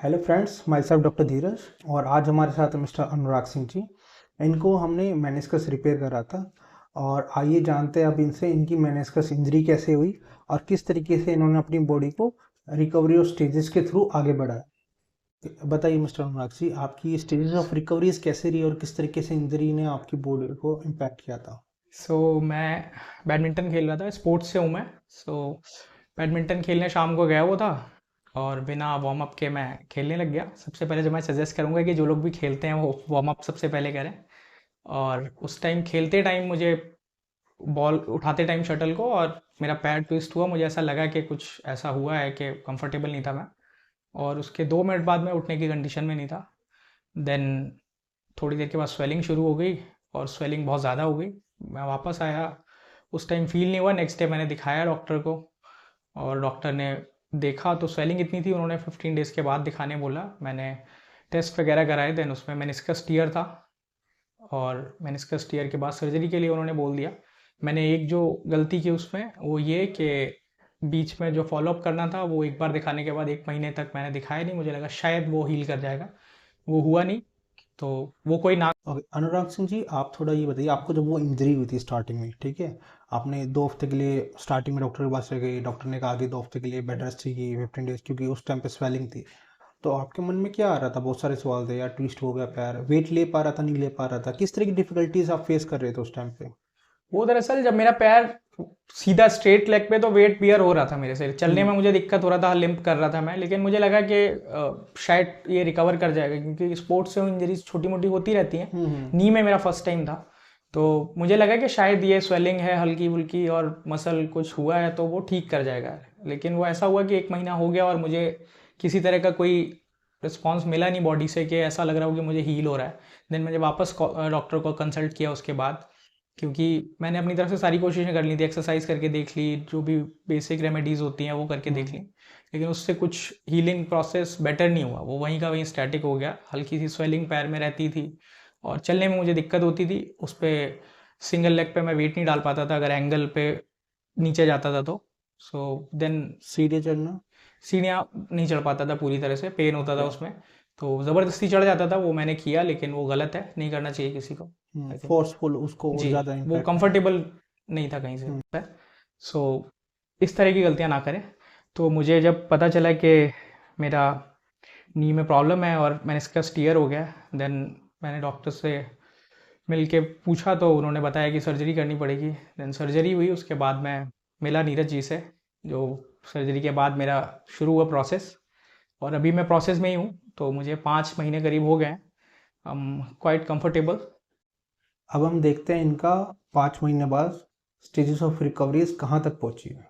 Hello friends, myself doctor Dheeraj और आज हमारे साथ मिस्टर अनुराग सिंह जी। इनको हमने मेनिस्कस रिपेयर करा था और आइए जानते हैं अब इनसे इनकी मेनिस्कस इंजरी कैसे हुई और किस तरीके से इन्होंने अपनी बॉडी को रिकवरी और स्टेजेस के थ्रू आगे बढ़ाया। बताइए मिस्टर अनुराग जी, आपकी स्टेजेस ऑफ रिकवरीज कैसे रही और किस तरीके से इंजरी ने आपकी बॉडी को इम्पैक्ट किया था। मैं बैडमिंटन खेल रहा था, स्पोर्ट्स से हूँ मैं। बैडमिंटन खेलने शाम को गया हुआ था और बिना वार्म अप के मैं खेलने लग गया। सबसे पहले जो मैं सजेस्ट करूँगा कि जो लोग भी खेलते हैं वो वार्म अप सबसे पहले करें। और उस टाइम खेलते टाइम मुझे बॉल उठाते टाइम शटल को और मेरा पैर ट्विस्ट हुआ। मुझे ऐसा लगा कि कुछ ऐसा हुआ है कि कंफर्टेबल नहीं था मैं, और उसके 2 मिनट बाद मैं उठने की कंडीशन में नहीं था। देन थोड़ी देर के बाद स्वेलिंग शुरू हो गई और स्वेलिंग बहुत ज़्यादा हो गई। मैं वापस आया, उस टाइम फील नहीं हुआ। नेक्स्ट डे मैंने दिखाया डॉक्टर को और डॉक्टर ने देखा तो स्वेलिंग इतनी थी, उन्होंने 15 डेज़ के बाद दिखाने बोला। मैंने टेस्ट वगैरह कराए, देन उसमें मेनिस्कस टीयर था और मेनिस्कस टीयर के बाद सर्जरी के लिए उन्होंने बोल दिया। मैंने एक जो गलती की उसमें वो ये कि बीच में जो फॉलोअप करना था वो एक बार दिखाने के बाद 1 महीने तक मैंने दिखाया नहीं। मुझे लगा शायद वो हील कर जाएगा, वो हुआ नहीं। तो वो कोई ना। ओके अनुराग सिंह जी, आप थोड़ा ये बताइए, आपको जब वो इंजरी हुई थी स्टार्टिंग में, ठीक है, आपने 2 हफ्ते के लिए स्टार्टिंग में डॉक्टर के पास गए, डॉक्टर ने कहा कि 2 हफ्ते के लिए बेड रेस्ट चाहिए 15 डेज, क्योंकि उस टाइम पे स्वेलिंग थी। तो आपके मन में क्या आ रहा था? बहुत सारे सवाल थे, यार ट्विस्ट हो गया पैर, वेट ले पा रहा था नहीं ले पा रहा था, किस तरह की डिफिकल्टीज आप फेस कर रहे थे उस टाइम पे? वो दरअसल जब मेरा पैर सीधा स्ट्रेट लेग पे तो वेट बियर हो रहा था मेरे से, चलने में मुझे दिक्कत हो रहा था, लिम्प कर रहा था मैं। लेकिन मुझे लगा कि शायद ये रिकवर कर जाएगा, क्योंकि स्पोर्ट्स से इंजरीज छोटी मोटी होती रहती हैं। नी में मेरा फर्स्ट टाइम था, तो मुझे लगा कि शायद ये स्वेलिंग है हल्की फुल्की और मसल कुछ हुआ है तो वो ठीक कर जाएगा। लेकिन वो ऐसा हुआ कि 1 महीना हो गया और मुझे किसी तरह का कोई रिस्पॉन्स मिला नहीं बॉडी से कि ऐसा लग रहा हो कि मुझे हील हो रहा है। देन मैंने वापस डॉक्टर को कंसल्ट किया उसके बाद, क्योंकि मैंने अपनी तरफ से सारी कोशिशें कर ली थी, एक्सरसाइज करके देख ली, जो भी बेसिक रेमेडीज़ होती हैं वो करके देख ली। लेकिन उससे कुछ हीलिंग प्रोसेस बेटर नहीं हुआ, वो वहीं का वहीं स्टैटिक हो गया। हल्की सी स्वेलिंग पैर में रहती थी और चलने में मुझे दिक्कत होती थी। उस पर सिंगल लेग पे मैं वेट नहीं डाल पाता था अगर एंगल पे नीचे जाता था तो। देन सीढ़ी चढ़ना? सीढ़ियाँ नहीं चढ़ पाता था पूरी तरह से, पेन होता था उसमें। तो ज़बरदस्ती चढ़ जाता था, वो मैंने किया, लेकिन वो गलत है, नहीं करना चाहिए किसी को, आई थिंक। फोर्सफुल उसको और जी, ज़्यादा वो इम्पैक्ट है। कंफर्टेबल नहीं था कहीं से पे। सो इस तरह की गलतियां ना करें। तो मुझे जब पता चला कि मेरा नी में प्रॉब्लम है और मैंने इसका स्टीयर हो गया, देन मैंने डॉक्टर से मिल के पूछा तो उन्होंने बताया कि सर्जरी करनी पड़ेगी। देन सर्जरी हुई, उसके बाद मैं मिला नीरज जी से, जो सर्जरी के बाद मेरा शुरू हुआ प्रोसेस। और अभी मैं प्रोसेस में ही हूँ, तो मुझे 5 महीने करीब हो गए हैं। I am quite comfortable. अब हम देखते हैं इनका 5 महीने बाद स्टेजेस ऑफ रिकवरीज कहाँ तक पहुंची है।